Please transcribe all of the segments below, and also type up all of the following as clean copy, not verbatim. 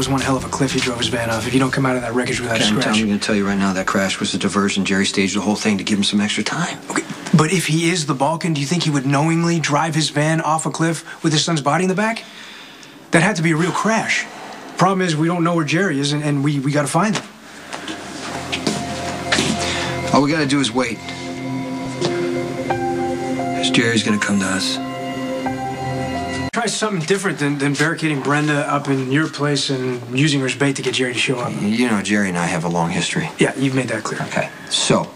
was one hell of a cliff he drove his van off. If you don't come out of that wreckage without a scratch. I'm going to tell you right now, that crash was a diversion. Jerry staged the whole thing to give him some extra time. Okay, but if he is the Balkan, do you think he would knowingly drive his van off a cliff with his son's body in the back? That had to be a real crash. Problem is, we don't know where Jerry is, and we got to find him. All we got to do is wait. Because Jerry's going to come to us. Try something different than barricading Brenda up in your place and using her as bait to get Jerry to show up. You know, Jerry and I have a long history. Yeah, you've made that clear. Okay, so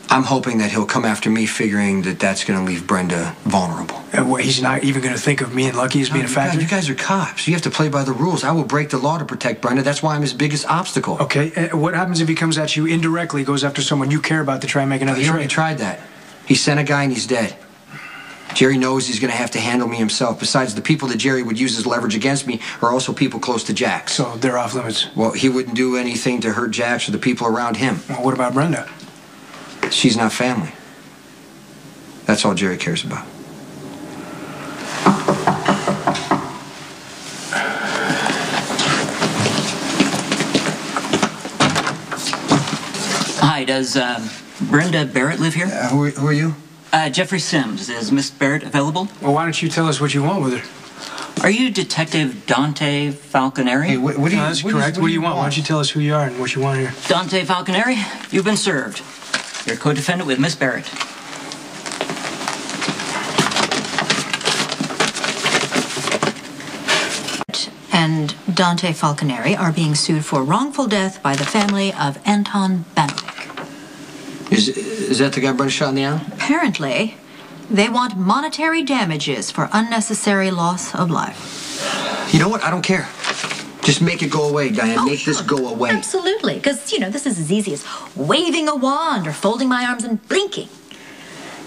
I'm hoping that he'll come after me, figuring that that's going to leave Brenda vulnerable. He's not even going to think of me and Lucky as being a factor? You guys are cops. You have to play by the rules. I will break the law to protect Brenda. That's why I'm his biggest obstacle. Okay, what happens if he comes at you indirectly, goes after someone you care about to try and make another trade? He already tried that. He sent a guy and he's dead. Jerry knows he's going to have to handle me himself. Besides, the people that Jerry would use as leverage against me are also people close to Jax. So they're off limits? Well, he wouldn't do anything to hurt Jax or the people around him. Well, what about Brenda? She's not family. That's all Jerry cares about. Hi, does Brenda Barrett live here? Who are you? Jeffrey Sims. Is Miss Barrett available? Well, why don't you tell us what you want with her? Are you Detective Dante Falconeri? Hey, what do you... That's correct. What do you want? Why don't you tell us who you are and what you want here? Dante Falconeri, you've been served. You're co-defendant with Miss Barrett. And Dante Falconeri are being sued for wrongful death by the family of Anton Banovic. Is that the guy Brenda shot in the eye? Apparently, they want monetary damages for unnecessary loss of life. You know what? I don't care. Just make it go away, Diane. Make this go away. Absolutely, because, this is as easy as waving a wand or folding my arms and blinking.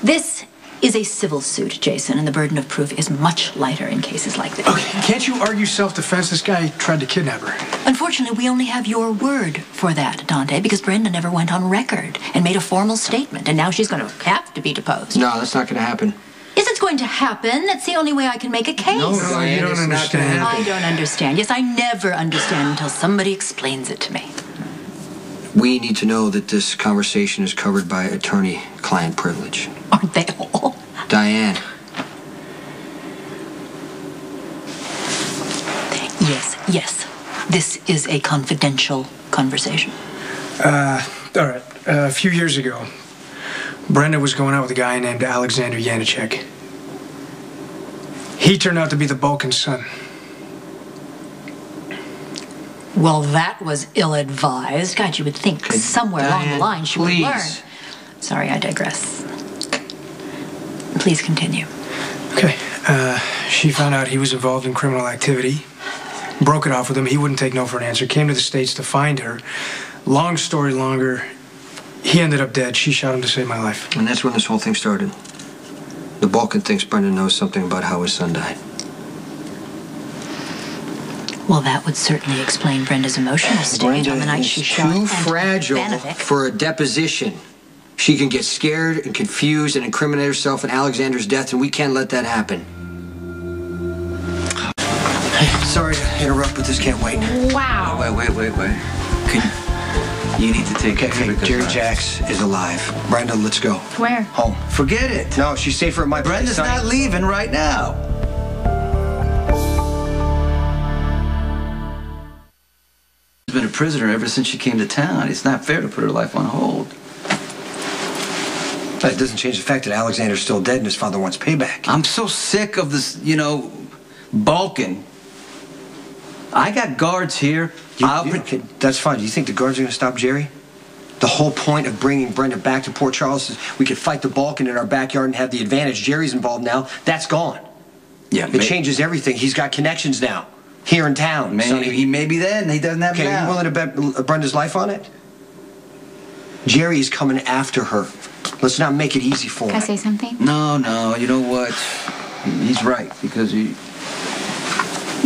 This is a civil suit, Jason, and the burden of proof is much lighter in cases like this. Okay, can't you argue self-defense? This guy tried to kidnap her. Unfortunately, we only have your word for that, Dante, because Brenda never went on record and made a formal statement, and now she's going to have to be deposed. No, that's not going to happen. Yes, it's going to happen. That's the only way I can make a case. No, you don't understand. I don't understand. Yes, I never understand until somebody explains it to me. We need to know that this conversation is covered by attorney-client privilege. Aren't they all? Diane. Yes. This is a confidential conversation. All right. A few years ago, Brenda was going out with a guy named Alexander Yanicek. He turned out to be the Balkan's son. Well, that was ill-advised. God, you would think somewhere along the line she would learn. Sorry, I digress. Please continue. Okay. She found out he was involved in criminal activity. Broke it off with him. He wouldn't take no for an answer. Came to the States to find her. Long story longer, he ended up dead. She shot him to save my life. And that's when this whole thing started. The Balkan thinks Brenda knows something about how his son died. Well, that would certainly explain Brenda's emotional state on the night she shot too fragile Banovic. for a deposition. She can get scared and confused and incriminate herself in Alexander's death, and we can't let that happen. Hey, sorry to interrupt, but this can't wait. Wow. Wait. You need to take care Okay, of it. Jerry Jax is alive. Brenda, let's go. Where? Home. Forget it. No, she's safer at my place. Brenda's not leaving right now. She's been a prisoner ever since she came to town. It's not fair to put her life on hold. But it doesn't change the fact that Alexander's still dead and his father wants payback. I'm so sick of this, Balkan. I got guards here. That's fine. Do you think the guards are going to stop Jerry? The whole point of bringing Brenda back to Port Charles is we could fight the Balkan in our backyard and have the advantage. Jerry's involved now. That's gone. Yeah, It changes everything. He's got connections now. Here in town. Maybe then. He doesn't have Okay, now. you willing to bet Brenda's life on it? Jerry is coming after her. Let's not make it easy for him. Can I say something? No. You know what? He's right, because you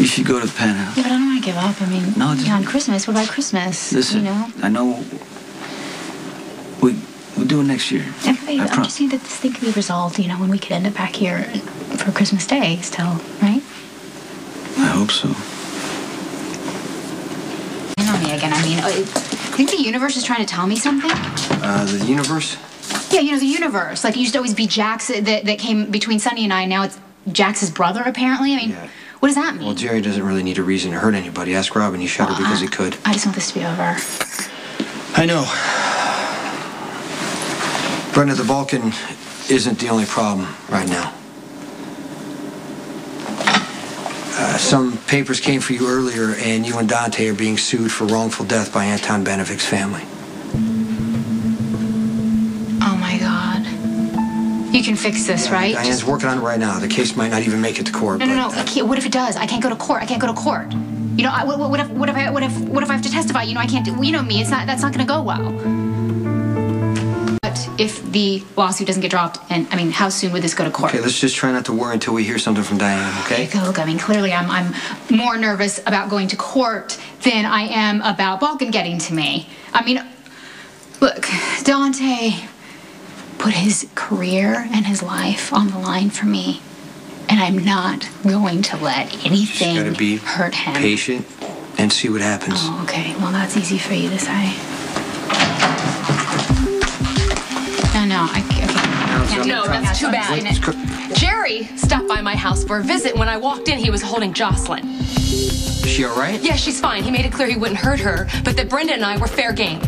should go to the penthouse. Yeah, but I don't want to give up. I mean, No, just- on Christmas. What about Christmas? Listen, I know we'll do it next year. I just think that this thing can be resolved, when we could end up back here for Christmas Day still, right? I hope so. me again. I mean, I think the universe is trying to tell me something. The universe? Yeah, you know, the universe. Like, it used to always be Jax that came between Sonny and I, and now it's Jax's brother, apparently. I mean, Yeah. what does that mean? Well, Jerry doesn't really need a reason to hurt anybody. Ask Robin. He shot her because he could. I just want this to be over. I know. Brenda, the Balkan isn't the only problem right now. Some papers came for you earlier, and you and Dante are being sued for wrongful death by Anton Benevic's family. Oh, my God. You can fix this, right? Diane's working on it right now. The case might not even make it to court. No. but, I can't, what if it does? I can't go to court. I can't go to court. You know, what if I have to testify? You know, I can't do. You know me. That's not going to go well. But if the lawsuit doesn't get dropped, and I mean, how soon would this go to court? Okay, let's just try not to worry until we hear something from Diane, okay? Look, I mean, clearly I'm more nervous about going to court than I am about Balkan getting to me. I mean, look, Dante put his career and his life on the line for me, and I'm not going to let anything Just gotta be hurt him. patient and see what happens. Oh, okay. Well, that's easy for you to say. No, I can't. No, that's too bad. Jerry stopped by my house for a visit. When I walked in, he was holding Jocelyn. Is she all right? Yeah, she's fine. He made it clear he wouldn't hurt her, but that Brenda and I were fair game.